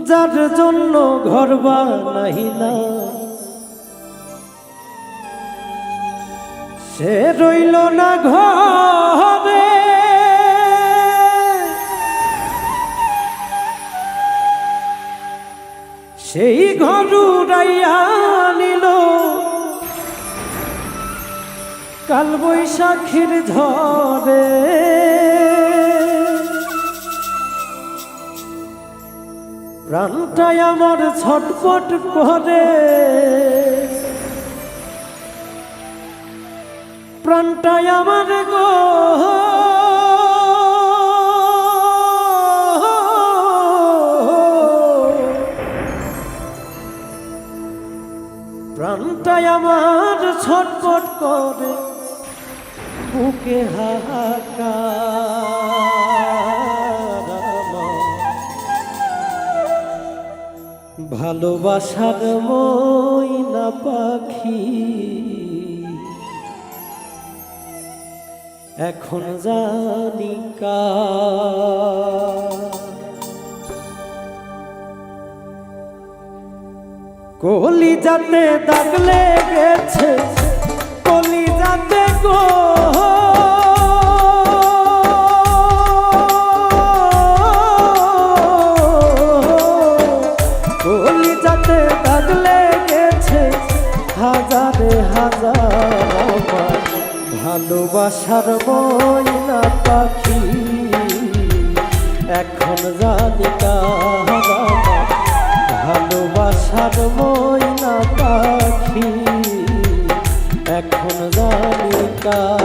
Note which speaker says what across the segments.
Speaker 1: যার জন্য ঘর বানাইলা সে রইল না ঘরে, সেই ঘর উড়াইয়া নিল কাল বৈশাখীর ঝড়ে। প্রাণটাই আমার ছটফট করে, প্রাণটাই আমার গো প্রাণটাই আমার ছটফট করে, বুকে হাহাকার। ভালোবাসার ময়না পাখি এখন জানি কার। কলিজাতে দাগ লেগেছে, কলিজাতে গো কলিজাতে দাগ লেগেছে হাজারে হাজার। ভালোবাসার ময়না পাখি এখন জানি কার। ভালোবাসার ময়না পাখি এখন জানি কার।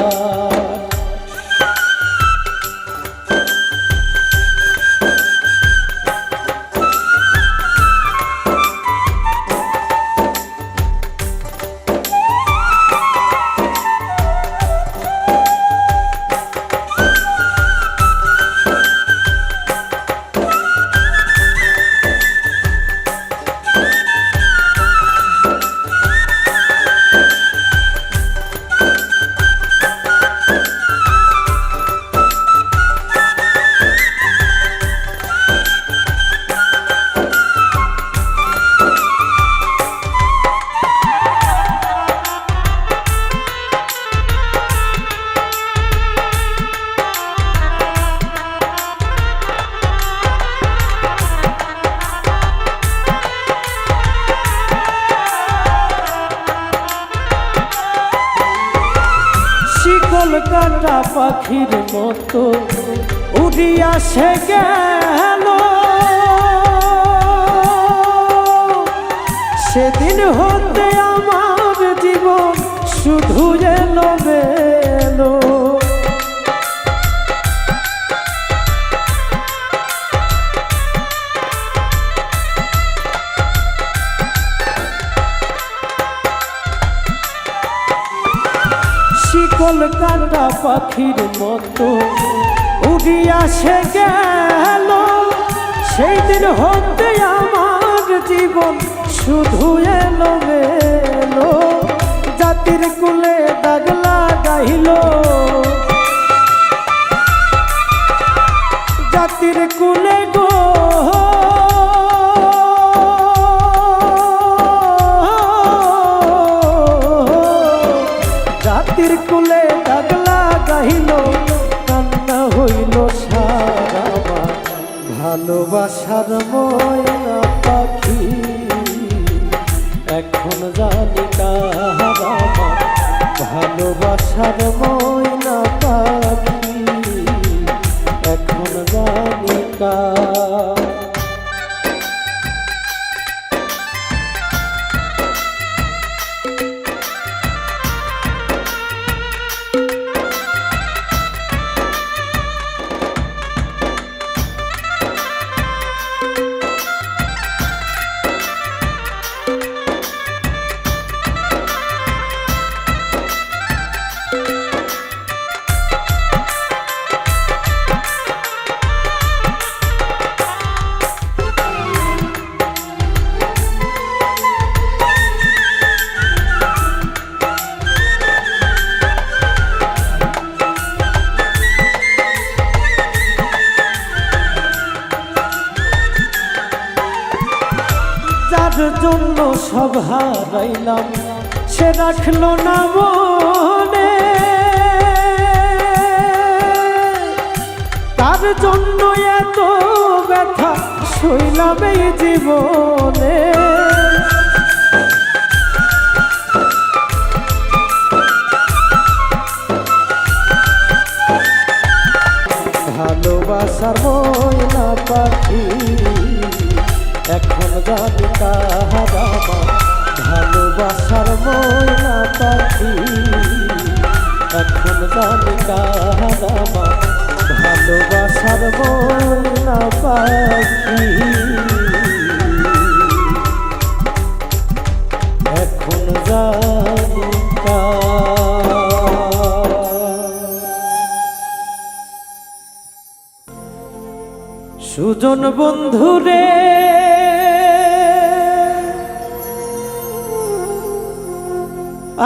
Speaker 1: কলকাতা পাখির মতো উড়িয়া সে গেল, সেদিন হতে আমার জীবন শুধু এলো বেলো। কলকাতা পাখির মতো উড়িয়া সে গেল, সেই দিন হতে আমার জীবন শুধু এলো মেলো। জাতির কুলে দাগ লাগাইল, জাতির কুলে গো জাতির কুলে দাগ লাগাইল, কান্না হইল সারা। ভালোবাসার ময়না পাখি এখন জানি কার। ভালোবাসার ময়না পাখি এখন জানি কার। জন্য সব হারাইলাম সে রাখলো না মনে, তার জন্য এত ব্যথা সইলাম এই জীবনে। ভালোবাসার ময়না পাখি এখন জানি কাহার আমার, ভালোবাসার ময়না পাখি এখন জানি কাহার আমার, ভালোবাসার ময়না পাখি এখন জানি সুজন বন্ধুরে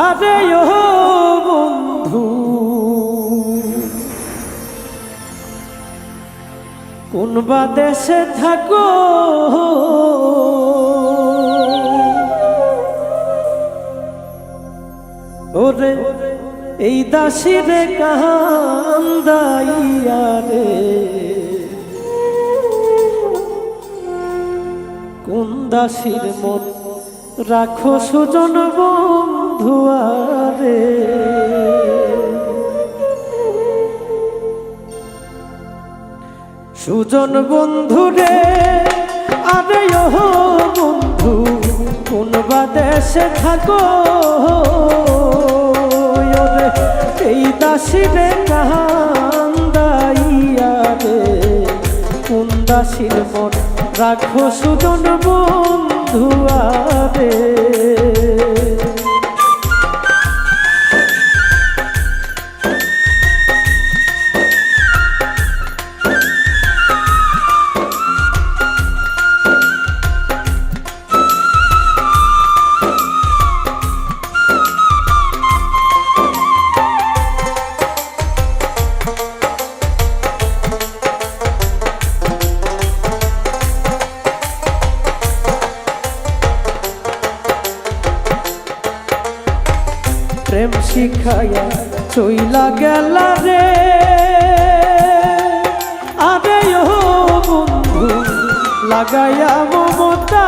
Speaker 1: আরে ও বন্ধু কোন বা দেশে থাকো, ওরে এই দাসিরে কান্দাইয়া রে, কোন দাসীর মন রাখো সুজন বন্ধু আরে। সুজন বন্ধু রে আরে ও বন্ধু কোন বা দেশে থাকো, ওরে এই দাসীরে কান্দাইয়া রে, কোন দাসীর মন রাখো সুজন বন্ধু আরে। প্রেম শিখাইয়া চইলা গেল রে আরে ও বন্ধু লাগাইয়া মমতা,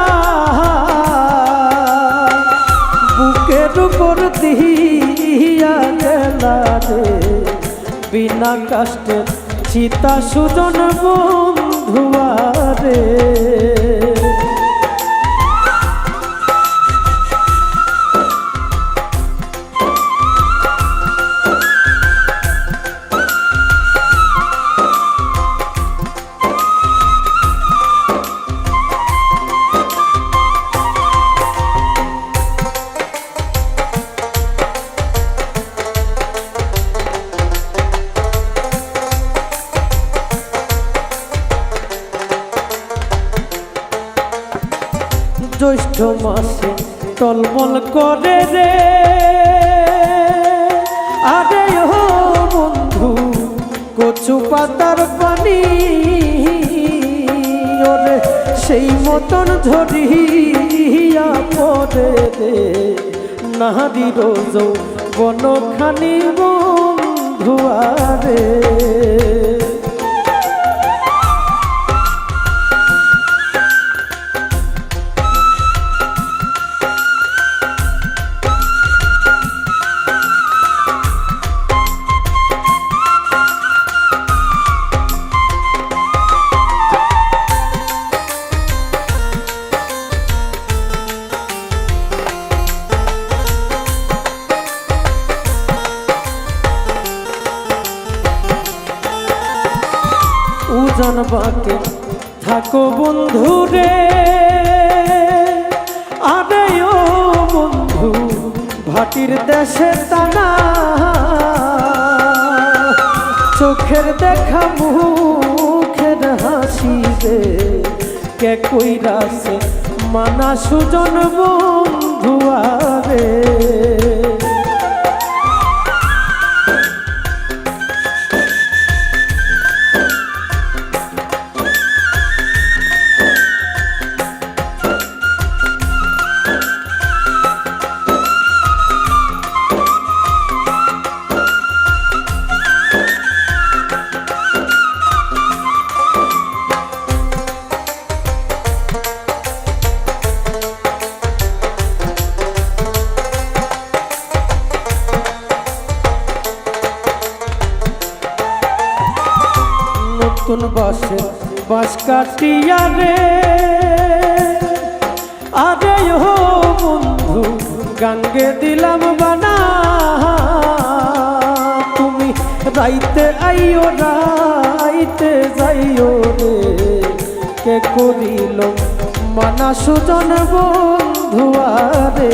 Speaker 1: বুকের উপর দিয়া গেল রে বিনা কষ্টের চিতা সুজন বন্ধু আরে। জ্যৈষ্ঠ মাসে টলমল করে রে আরে ও বন্ধু কচু পাতার পানি, ওরে সেই মতন ঝরিয়া পড়ে রে নারীর যৌবনখানি বন্ধু আরে। উজান বাকে থাকো বন্ধু রে আরে ও বন্ধু ভাটির দেশে টানা, চোখের দেখা মুখের হাসি রে কে কইরাছে মানা সুজন বন্ধু আরে। রসে বাঁশ কাটিয়া রে, আরে ও বন্ধু গাঙ্গে দিলাম বানা, তুমি রাইতে আইও রাইতে যাইও রে, কে করিল মানা সুজন বন্ধু আরে।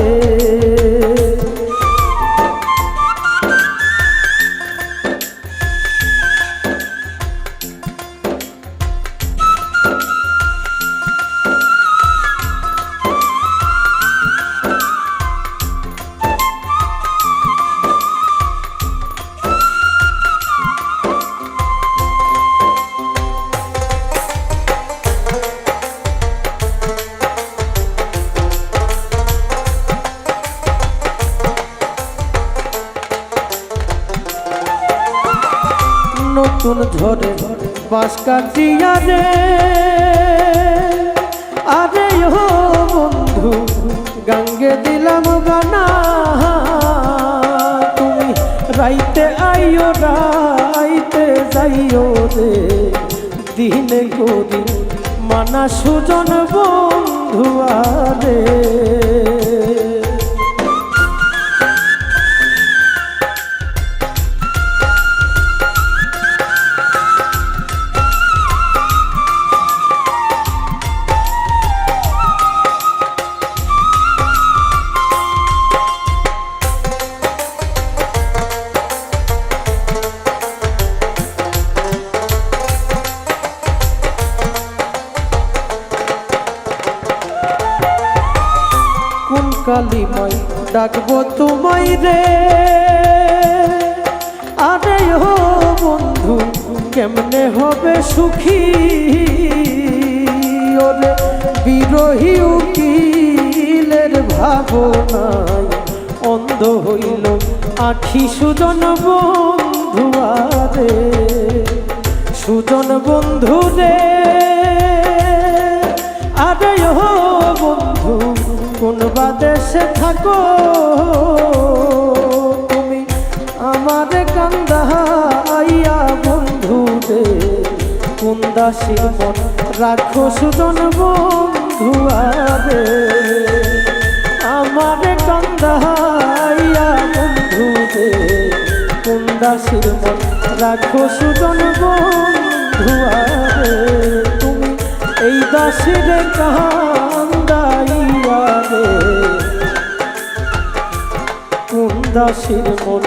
Speaker 1: নতুন ঝরে বাঁশ কাটিয়া রে, আরে ও বন্ধু গাঙ্গে দিলাম গানা, তুমি রাইতে আইও রাইতে যাইও রে, দিনে করি মানা সুজন বন্ধু আরে। কালিমাই ডাকবো তোমায় রে, আরে ও বন্ধু কেমনে হবে সুখী, ওরে বিরহী উকিলের ভাবনায় অন্ধ হইল আখি সুজন বন্ধু আরে, সুজন বন্ধু রে, আরে ও বন্ধু কোন বাদেশে থাকো, তুমি আমার কান্দাইয়া বন্ধু রে, কোন দাসীর মন রাখো সুজন বন্ধু আরে, আমার কান্দাইয়া বন্ধু রে, কোন দাসীর মন রাখো সুজন বন্ধু আরে, তুমি এই দাসীর কান্দাইয়া রে, কোন দাসীর মন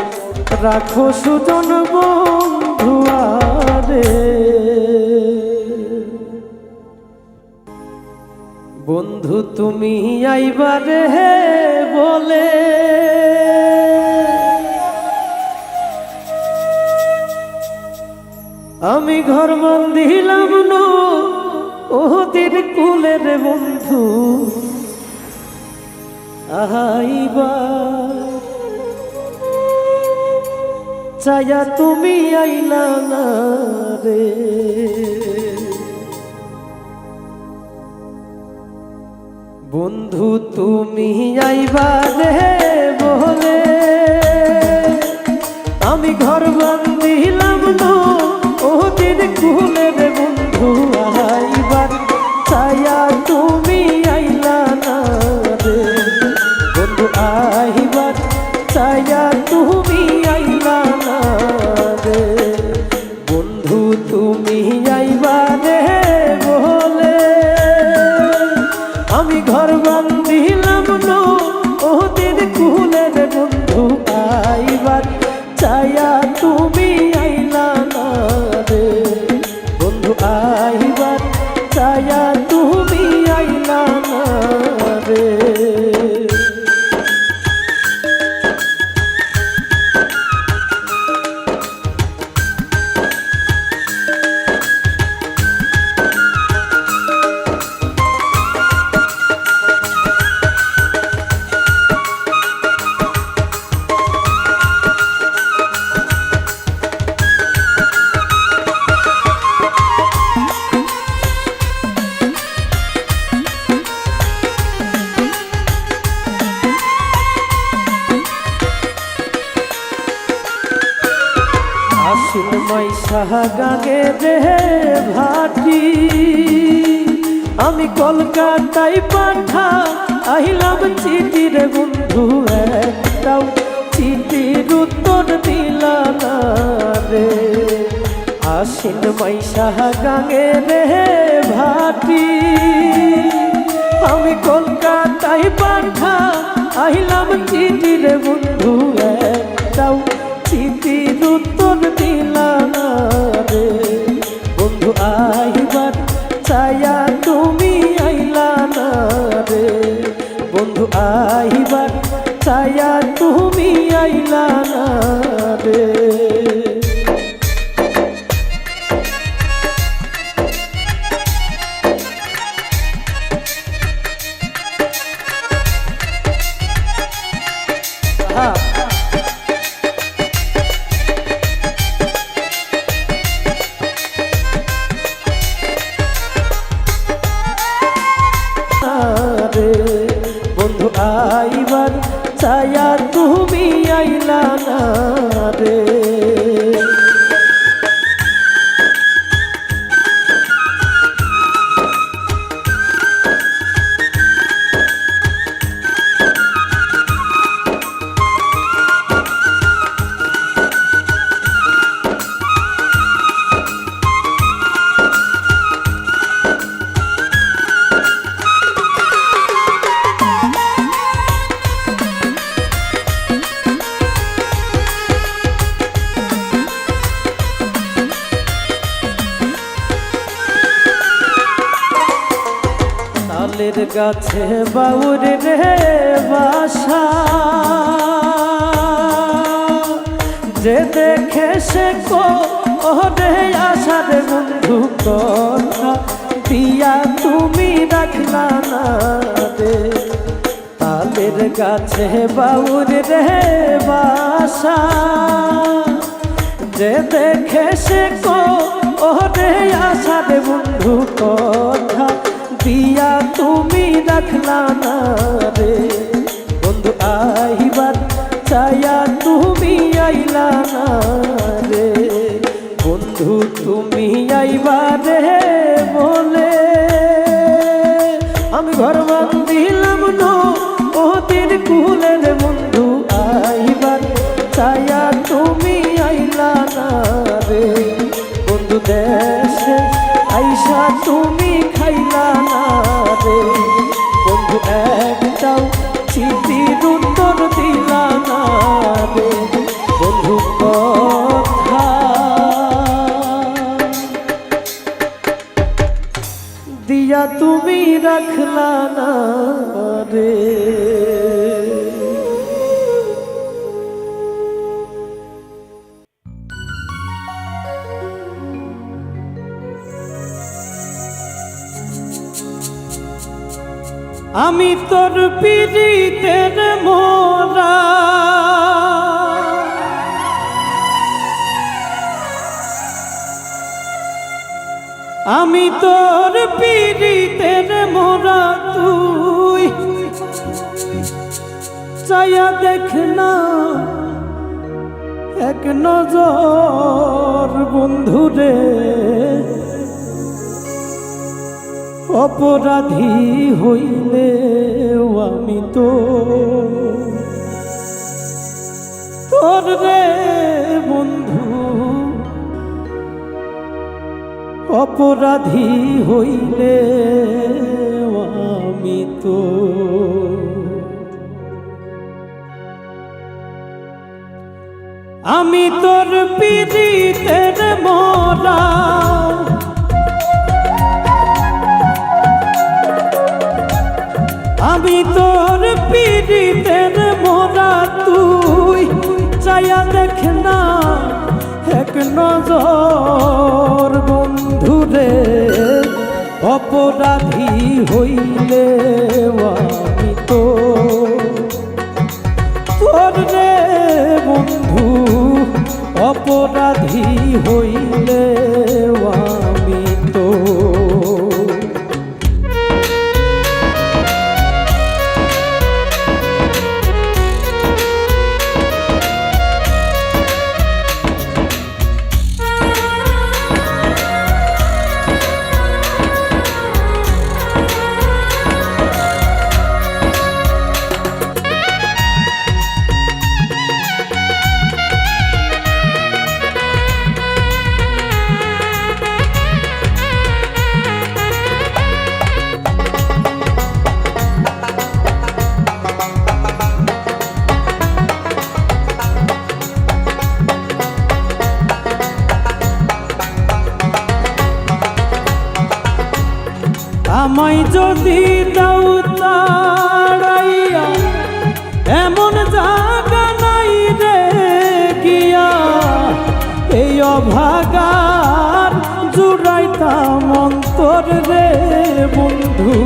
Speaker 1: রাখো সুজন বন্ধু আরে। বন্ধু তুমি আইবারে বলে আমি ঘর বান্ধিলাম নো ওদের কুলের বন্ধু, আইবা চায়া তুমি আইলা না রে, বন্ধু তুমি আইবা রে বলে আমি ঘর বান্ধিলাম নো ওদের কুলের বন্ধু, আইবার চায়া তুমি আইলা না রে, বন্ধু আইবার চায়া তুমি আইলা না রে, বন্ধু তুমি আইবা রে বলে আমি ঘর বান্ধিলাম নো ওদের কুলের বন্ধু, আইবার চায়া তুমি আইলা না রে, বন্ধু আইবার চায়া তুমি আইলা না রে। মাইশা গাগে রে ভাটি আমি কলকাতায় পাঠা আইলাম চিঠি রে বন্ধু একটাও চিঠির উত্তর দিলা না রে আশ্বিন মাইশা গাগে রে ভাটি আমি কলকাতায় পাঠা আইলাম চিঠি রে বন্ধু একটাও চিঠির উত্তর দিলা না রে বন্ধু আইবার চায়া তুমি আইলা না রে বন্ধু আইবার চায়া তুমি আইলা না রে বন্ধু আইবার চায়া তুমি আইলা না রে তালের গাছে বাউর রে বাসা যে দেখে সে কোরে আশার বন্ধু কথা দিয়া তুমি রাখলা না রে তালের গাছে বাউর রে বাসা যে দেখে সে কোরে আশার বন্ধু কথা দিয়া তুমি রাখলা না রে বন্ধু আইবার চায়া তুমি আইলা না রে বন্ধু তুমি আইবার রে বলে আমি ঘর বান্ধিলাম ওদের কুলের বন্ধু আইবার চায়া তুমি আইলা না রে বন্ধু দেশে আইসা তুমি খাইলা না রে বন্ধু একটাও চিঠির উত্তর দিলা না রে বন্ধু কথা দিয়া তুমি রাখলা না রে আমি তোর পিড়িতের মোরা আমি তোর পিড়িতের মোরা তুই চায়া দেখ না এক নজর বন্ধুরে অপরাধী হইলে আমি তো তোর রে বন্ধু অপরাধী হইলে আমি তো আমি তোর পিড়িতের মোরা আমি তোর পিড়িতের মোরা তুই চায়া দেখ না এক নজর বন্ধুরে অপরাধী হইলে আমি তো তোর রে বন্ধু অপরাধী হইলে আমি তো আমায় যদি দাও তাড়াইয়া, এমন জায়গা নাই রে গিয়া, এই অভাগার জুড়াইতাম অন্তর রে বন্ধু,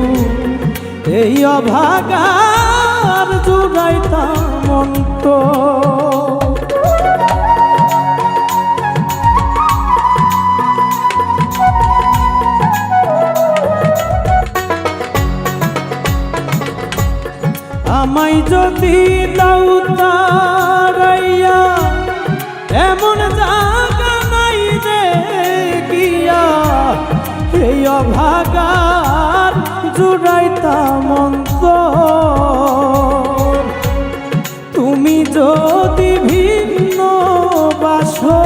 Speaker 1: এই অভাগার জুড়াইতাম অন্তর। আমায় যদি দাও তাড়াইয়া, এমন জায়গা নাই রে গিয়া, এই অভাগার জুড়াইতাম অন্তর। তুমি যদি ভিন্ন বাসো,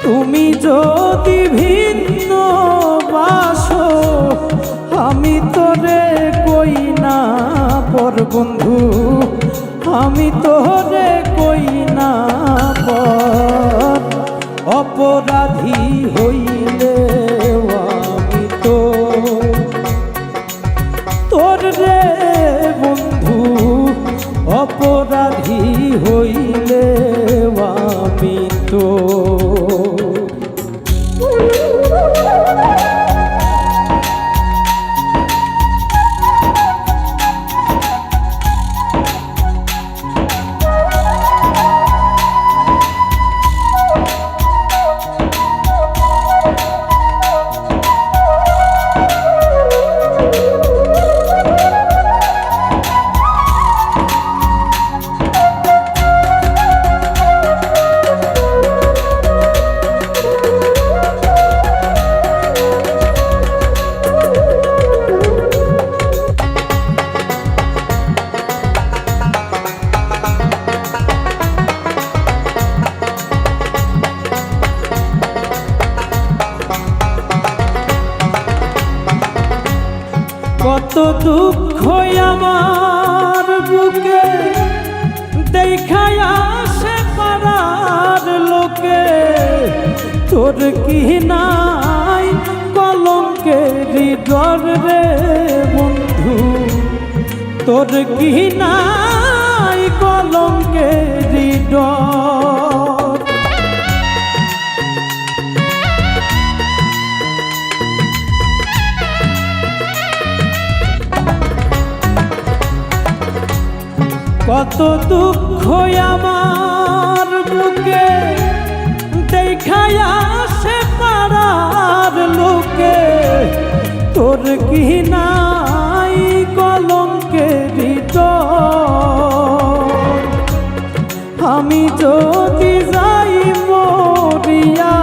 Speaker 1: তুমি যদি ভিন্ন বাসো, আমি তোরে কই না পর বন্ধু, আমি তোরে কই না পর। অপরাধী হইলে আমি তো তোর রে বন্ধু, অপরাধী হইলে আমি তো। কত দুঃখ আমার বুকে দেখায় আসে পাড়ার লোকে, তোর কি নাই কলঙ্কের ডর রে বন্ধু, তোর কি নাই কলঙ্কের ডর। কত দুঃখ আমার বুকে দেখায় আসে পাড়ার লোকে, তোর কি নাই কলঙ্কের ডর। আমি যদি যাই মরিয়া,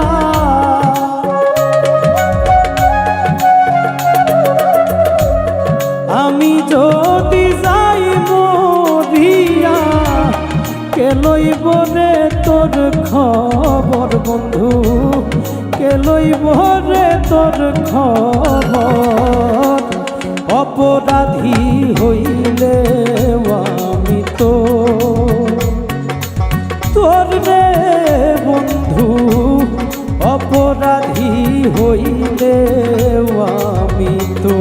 Speaker 1: আমি যদি যাই মরিয়া, কে লইব রে তোর খবর বন্ধু, কে লইব রে তোর খবর। অপরাধী হইলে আমি তো তোর রে বন্ধু, অপরাধী হইলে আমি তো।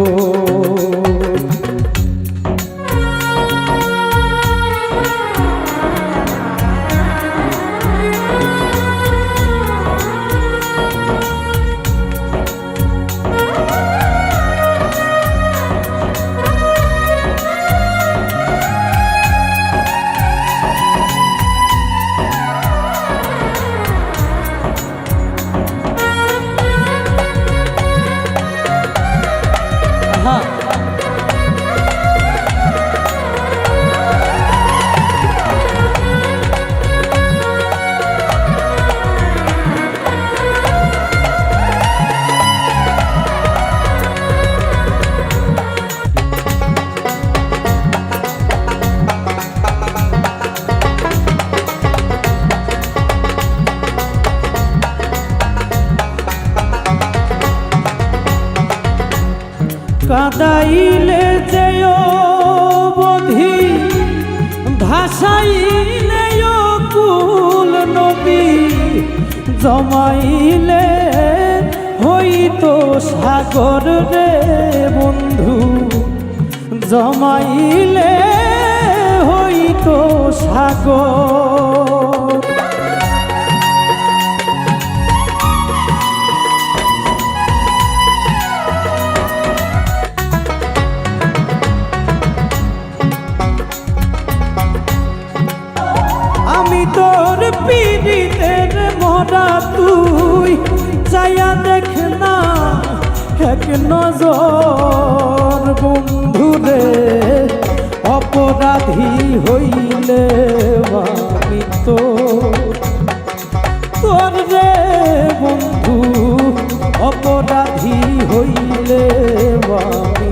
Speaker 1: কাদাইলে যেও বধি, ভাসাইলে কুল নদী, জমাইলে হইতো সাগর রে বন্ধু, জমাইলে হইতো সাগর। আমি তোর পীড়িতের মরা, তুই চাইয়া দেখ না এক নজর বন্ধু রে। অপরাধী হইলে আমি তোর রে বন্ধু, অপরাধী হইলে আমি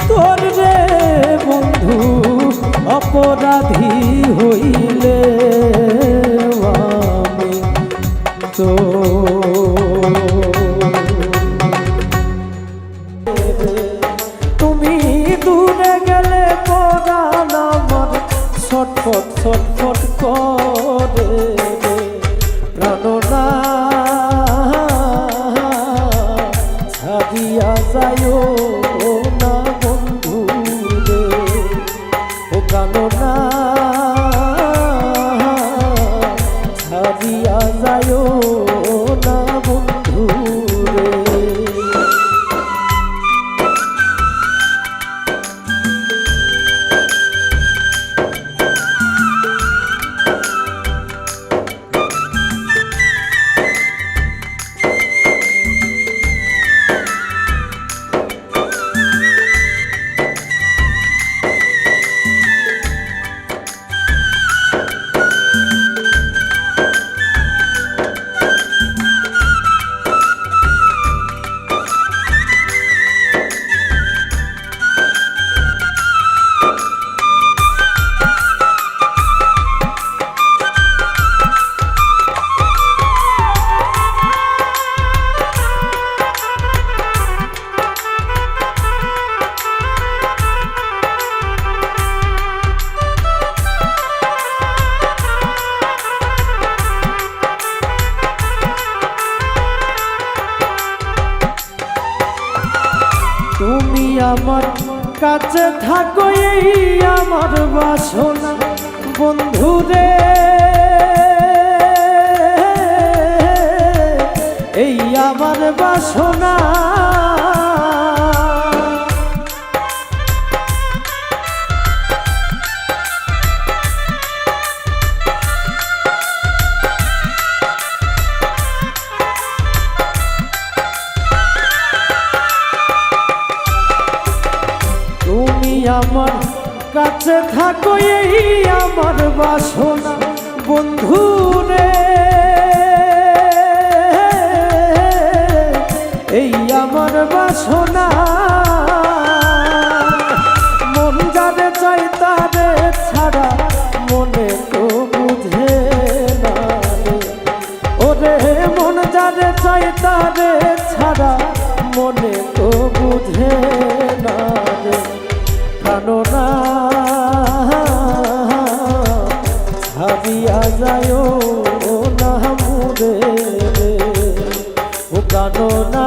Speaker 1: তোর রে বন্ধু, অপরাধী হইলে আমি তো। তুমি দূরে গেলে পরাণ আমার ছটফট ছটফট করে প্রাণনা ছাড়িয়া যায়ও না বন্ধু রে। ও প্রাণনা ছাড়িয়া যায়ও না বন্ধু রে। তুমি আমার কাছে থাকো এই আমার বাসনা বন্ধু রে। এই আমার বাসনা আমার কাছে থাকো এই আমার বাসনা বন্ধু রে। এই আমার বাসনা মন যারে চাই তারে ছাড়া মনে তো বুঝে না রে। ওরে মন যারে চাই তারে ছাড়া মনে তো বুঝে না রে। প্রাণনা ছাড়িয়া যায়ও না মোরে রে। ও প্রাণনা